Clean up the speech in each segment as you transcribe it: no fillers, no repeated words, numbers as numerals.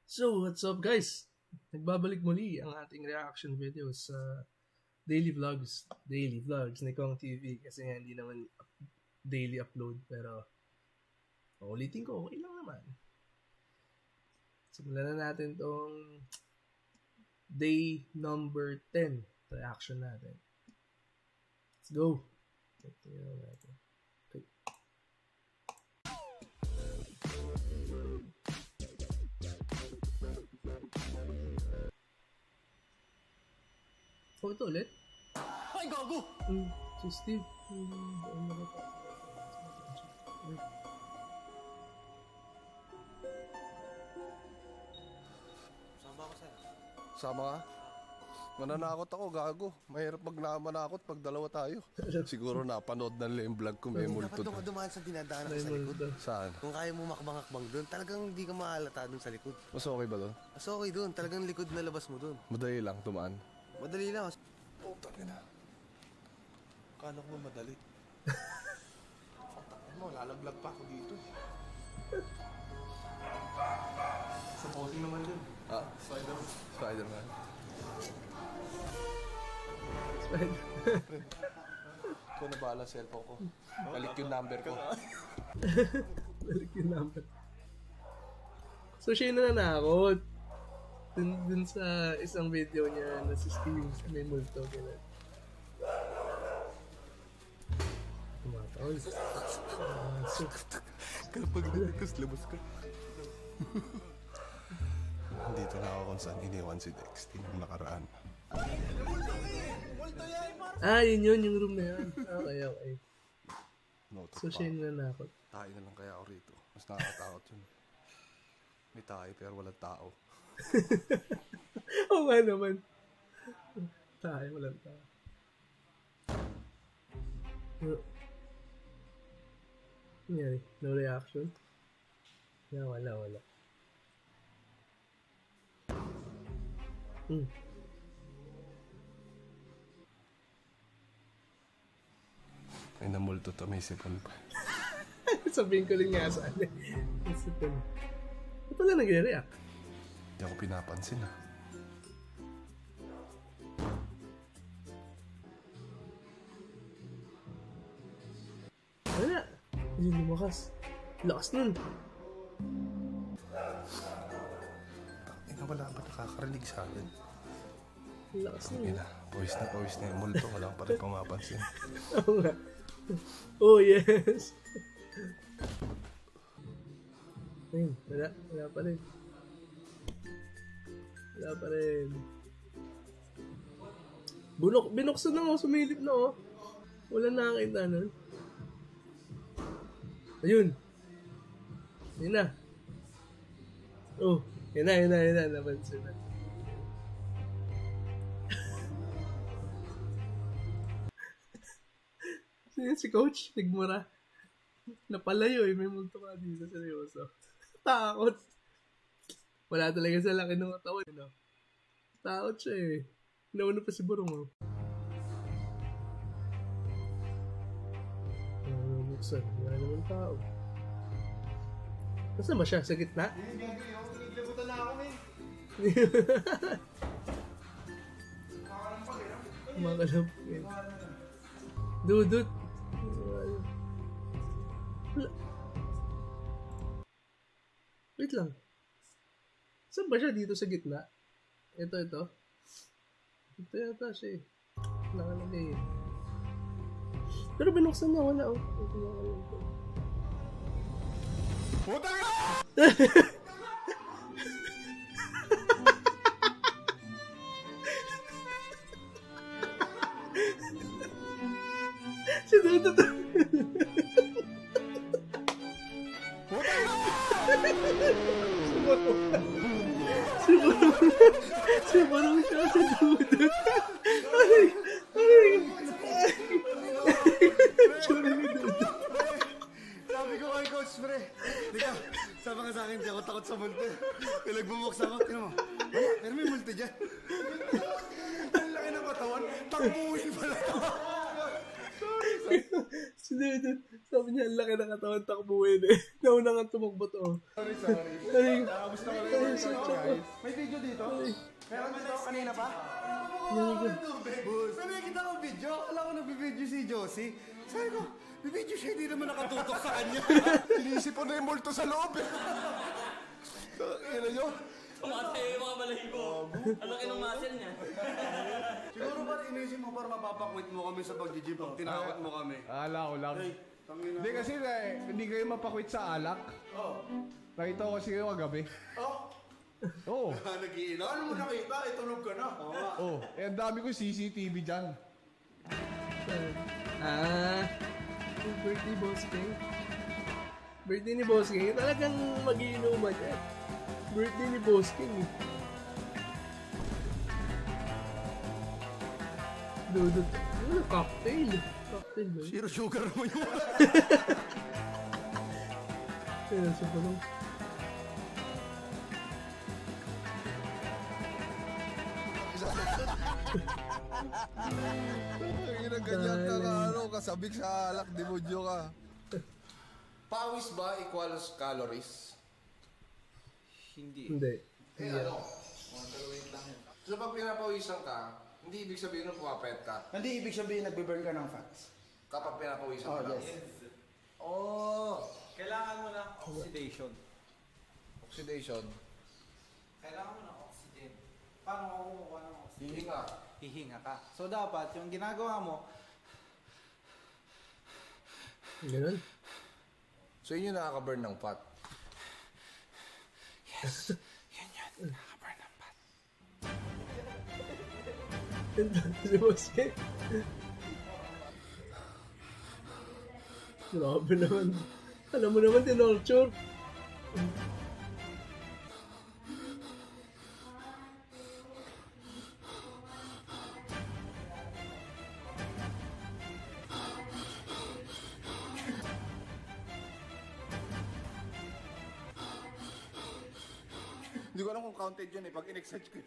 So, what's up guys? Nagbabalik muli ang ating reaction videos sa daily vlogs ni Kong TV kasi nga hindi naman daily upload pero ulitin ko, okay lang naman. Simulan na natin tong day number 10 reaction natin. Let's go! Tingnan natin. Okay. Oh, ito ulit? Ay, gago! Si Steve. Sama ako sa'yo. Sama ka? Mananakot ako, gago. Mahirap manakot pag dalawa tayo. Siguro napanood na nila yung vlog ko, may multo. Dapat doon ka dumaan sa dinadaanan ka sa likod. Saan? Kung kaya mo makbang-akbang doon, talagang hindi ka mahalata doon sa likod. Mas okay ba doon? Mas okay doon, talagang likod na labas mo doon. Madali lang, tumaan. Madali lang. Putang ina. Kala ko madali. Putang mo, lalaglag pa ako dito. Sa posing naman dun. Ah, Spider-Man. Ikaw na bahala sa cellphone ko. Balik yung number ko. Balik yung number. So siya yung nananakot. Dun sa isang video niya na si Steve may multo. Tumatawal. Kapag nalikas, labas ka. Dito na ako kung saan iniwan si Dex. Tinong nakaraan. Ah, yun yung room na yan. Okay. Note So siya yung nananakot. tayo na lang kaya ako rito. Mas nakakatakot yun. May tayo pero walang tao. Oo nga naman. Tayo, walang tayo. Nangyari? No reaction? Yeah, wala. Ay namulto to, may sipon pa. Sabihin ko rin nga saan eh. Isipin. Ba't pala nag-react? Hindi ako pinapansin ah. Wala. Hindi lumakas. Lakas nun. Ina, wala ba nakakarinig sa akin? Lakas nun. Ina, pawis na yung multo. Wala pa rin pumapansin. Oo nga. Oh yes. Ayun, wala pa rin. Wala pa rin. Binuksan na ako, sumilip na ako. Wala nakakita nun. Ayun. Yun na. Oh, yun na. Napansin na. Si Coach, nagmura. Napalayo eh, may multo ka dito, seryoso. Takot. Wala talaga sa laki ng katawan, no? Takot siya eh. Nauna pa si Burong, oh. Buksan, wala naman tao. Nasaan ba siya? Sa gitna? Naglabutan na ako, men. Makakalampag eh. Dudut. Wait lang. Saan ba siya? Dito sa gitna? Ito. Ito yata siya eh. Nakalagay eh. Pero binuksan na, wala oh. Puta ka! Si Dudut. Si Barong siya, si Dudut. Tsura ni Dudut. Sabi ko kay Coach, pre. Dika, sabi ka sa akin, di ako takot sa multo. Pinagbubuksan ako, tingnan mo. Pero may multo dyan. Ang laki ng katawan, takbuhin pala. Sorry. Si Dudut, sabi niya, ang laki ng katawan takbuhin eh. Nauna nga tumakbo to. Sorry. Gusto ko lang yung guys. May video dito? Meron dito kanina pa? Sabi kita ko video. Alam ko nagbibideo si Josie. Sabi ko, bibideo siya, hindi naman nakatutok sa kanya. Inisip ko na yung multo sa loob eh. Ina nyo? Tumatay yung mga balahibo. Ang laki ng muscle niya. Siguro ba inisip mo para mapapakwit mo kami sa pag-gym pag tinakot mo kami? Ala ko lang. Tangina. Hindi kasi hindi kayo mapakwit sa alak. Oh. Nakita ko kasi kayo kagabi. Oh. Oo. Nag-iinom. Ano mo nakita? Itulog ka na. Oo nga. Oh, ang dami ko CCTV dyan. Yung birthday Boss King. Birthday ni Boss King, talagang mag-iinuman yan. Birthday ni Boss King eh. Dudut. Ano? Cocktail. Cocktail ba? Zero sugar naman yung Kaya sa palong. Ganyan ka ka, kasabik sa alak, demonyo ka. Pawis ba equals calories? Hindi. Hindi. Ano? Wait lang. So pag pinapawisan ka, hindi ibig sabihin na pumapayat ka. Hindi ibig sabihin nagbe-burn ka ng fats. Kapag pinapawisan ka lang. Yes. Oh, Kailangan mo ng oxidation. oxidation. Kailangan mo ng oxygen. Paano ako kumukuha ng oxygen? Hihinga. Hihinga ka. So dapat yung ginagawa mo, Ganun. So yun yung nakaka-burn ng fat. yan. Nakaka-burn ng fat. Si Boss King. Grabe naman. Alam mo naman, tinorture. Hindi ko alam kung counted yun eh. Pag in-exercise ko,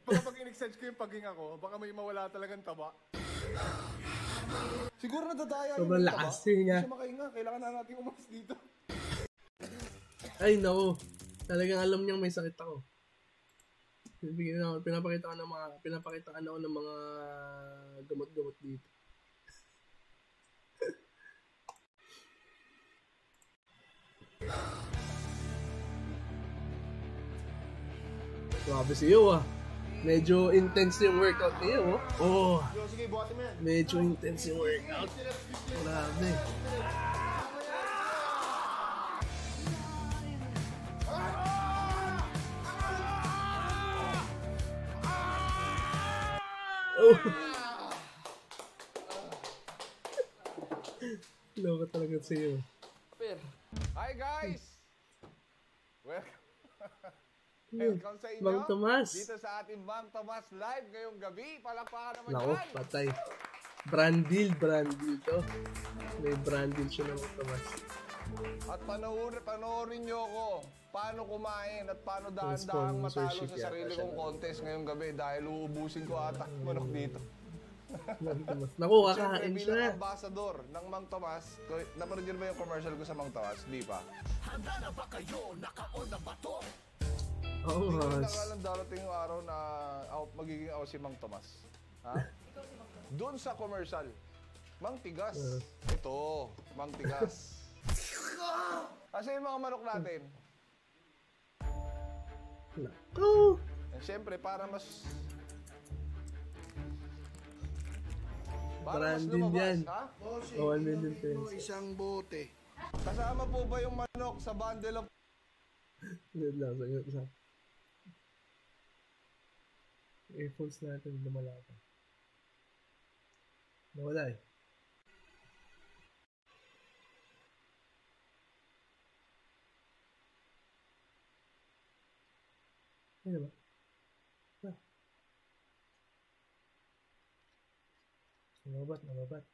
pag in-exercise ko yung paghinga ko, baka may mawala talagang taba. Siguro nadadaya yung Sobrang taba. lakas niya. Hindi siya makahinga. Kailangan na natin umalis dito. Ay, nako. Talagang alam niyang may sakit ako. Pinapakita ko ng mga gamot-gamot dito. Grabe siyo ah. Medyo intense yung workout niyo, oh. Sige, buhatin mo yan. Medyo intense yung workout. Grabe. Oh. Loko talaga sa'yo. Hi guys! Welcome sa inyo. Mang Tomas. Dito sa ating Mang Tomas Live ngayong gabi. Palakpakan naman Nako, yan. patay. Brand deal to. May brand deal siya ng Mang Tomas. At panoorin nyo ako paano kumain at paano dahan-dahang matalo Sponsorship sa sarili yata kong siya. contest ngayong gabi dahil uubusin ko ata manok dito. Mang Tomas. Naku, Siyempre kakain bilang siya. ambassador ng Mang Tomas, napanood nyo ba yung commercial ko sa Mang Tomas? Di pa? Oo, Hindi ko Has. nakalang darating yung araw na magiging ako si Mang Tomas. Ha? Doon sa commercial. Mang Tigas. Ito, Mang Tigas. Kasi yung mga manok natin, Naku. siyempre para mas Brand deal lumabas, yan. ha? Oh, 1 million pesos. Isang bote. Kasama po ba yung manok sa bundle of Wait lang, sa earphones natin lumalaban. Nawala eh. Ano ba? Namabat.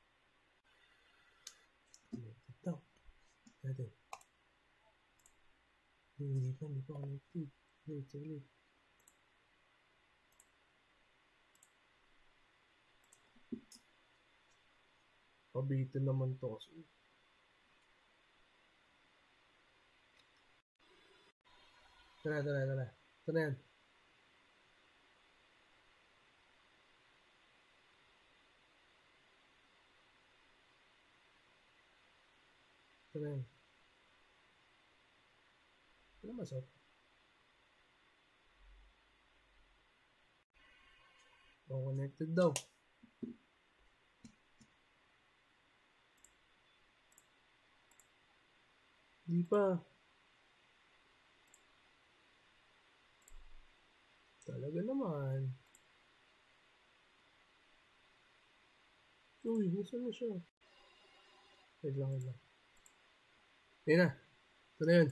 Ito. Natin. Hindi pa connected. Wait, saglit. Pabitin naman to kasi. Tara. Ito na yan. Ito na yan. Ito na masarap. Connected daw. Di pa. Talaga naman. Uy, nasan na siya? Wait lang. Ayun na. Ito na yun.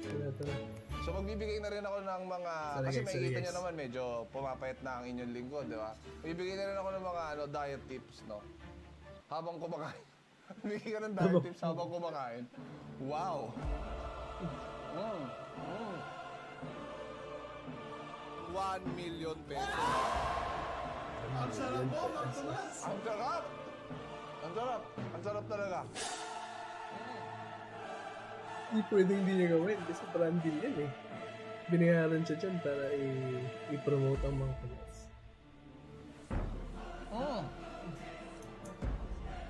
Ito na. So magbibigay na rin ako ng mga, kasi makikita nyo naman medyo pumapayat na ang inyong lingkod, di ba? Magbibigay na rin ako ng mga diet tips, no? Habang kumakain. Bigay ka ng diet tips habang kumakain. Wow! 1 million pesos. Ang sarap po, Mang Tomas! Ang sarap! Ang sarap talaga. Hindi pwedeng hindi niya gawin kasi brand deal yan eh. Binayaran siya dyan para i-promote ang mga Tomas.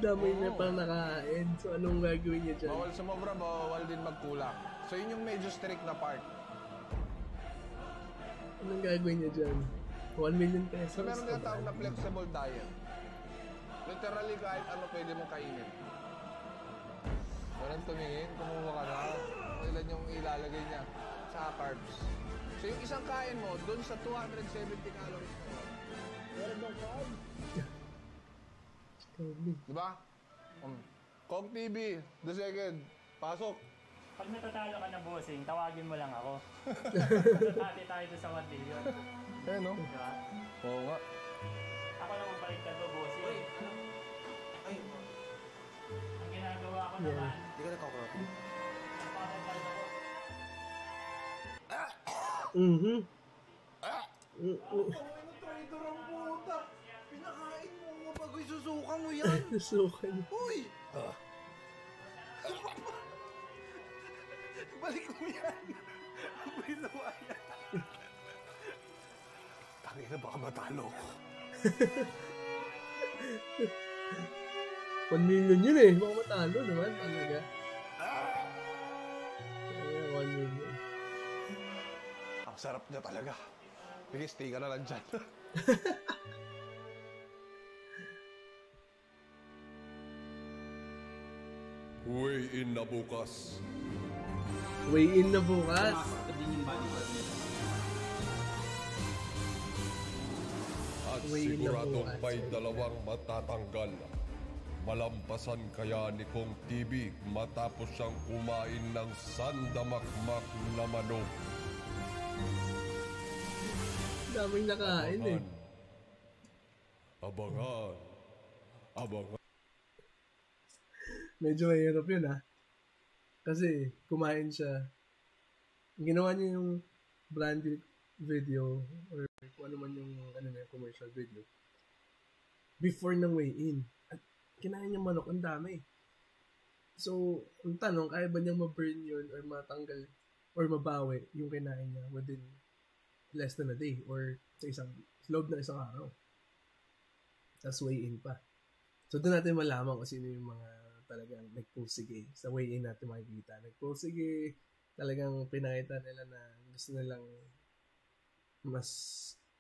Damay na pang nakain. So anong gagawin niya dyan? Bawal sumobra, bawal din magkulang. So yun yung medyo strict na part. Anong gagawin niya dyan? 1 million pesos. So meron din tawag na flexible diet. Literally kahit ano pwede mong kainin. Walang tumingin, kumuha ka na. Ilan yung ilalagay niya sa carbs. So yung isang kain mo, dun sa 270 calories mo, meron bang carb? Diba? Kong TV, the second, pasok. Pag natatalo ka na bossing, tawagin mo lang ako. Tatati tayo doon sa 1 million. Eh no? Diba? Oo nga. Ako naman baliktad mo bossing. Uy, ano? Ay, Ang ginagawa ko naman, hindi ka nagkakurot. nagpapabal ako. Traitor ang puta! Pinakain mo bago isusuka mo yan! Susukan. Uy! Balik mo yan! Ang binawa yan! Tangin na baka matalo ko. 1 million yun eh. Baka matalo naman talaga. Kaya 1 million. Ang sarap niya talaga. Sige, stay ka na lang dyan. Weigh in na bukas. Weigh in na bukas. At Weigh in na siguradong bukas. may dalawang matatanggal. Malampasan kaya ni Kong TV matapos siyang kumain ng sandamakmak na manok. Daming nakain eh. Abangan. Medyo mahirap yun ah. Kasi kumain siya. Ginawa niya yung branded video or kung ano man yung commercial video before ng weigh-in. At kinain niya manok, ang dami. So, ang tanong, kaya ba niyang ma-burn yun or matanggal or mabawi yung kinain niya within less than a day or sa loob na isang araw. Tapos weigh-in pa. So, doon natin malaman kung sino yung mga talagang nagpusige. Sa weigh-in natin makikita. Nagpusige, talagang pinakita nila na gusto nilang mas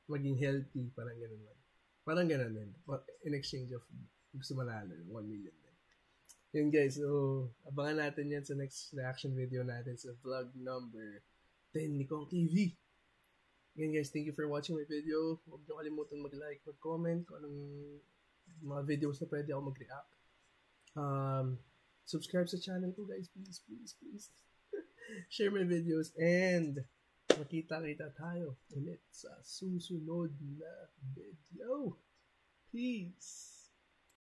maging healthy. Parang ganun man. Parang ganun din. In exchange of gusto manalo yung 1 million din. Yun guys, so abangan natin yan sa next reaction video natin sa vlog number 10 ni Kong TV. Again guys, thank you for watching my video. Huwag niyo kalimutan mag-like, mag-comment kung anong mga videos na pwede ako mag-react. Subscribe sa channel ko guys, please. Share my videos and makita-kita tayo ulit sa susunod na video. Peace!